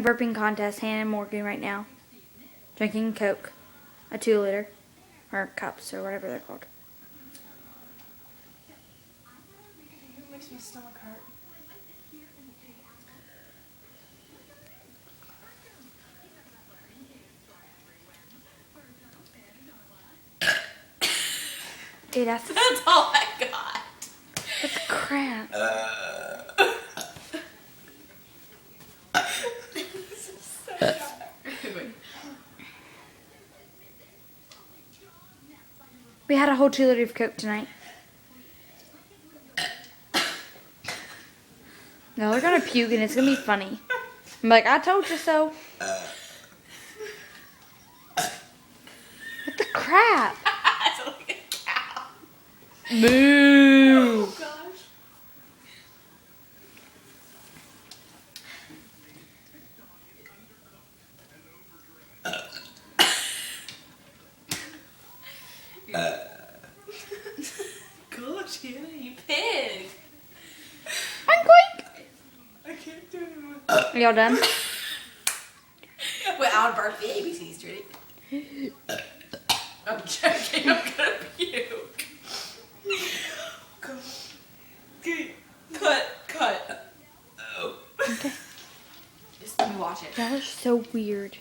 a burping contest, Hannah and Morgan, right now. Drinking Coke. A 2-liter. Or cups, or whatever they're called. It makes my stomach hurt. Dude, that's all I got. That's crap. This is so bad. We had a whole 2-liter of Coke tonight. No, they're gonna puke and it's gonna be funny. I'm like, I told you so. What the crap? It's like a cow. Moo. Oh gosh. Gosh, Hannah, you pig. I'm quick. I can't do it anymore. Y'all done? Wait, I'll bark the ABCs, ready? I'm joking, I'm gonna puke. Cut. Oh. Okay. Just let me watch it. Y'all are so weird.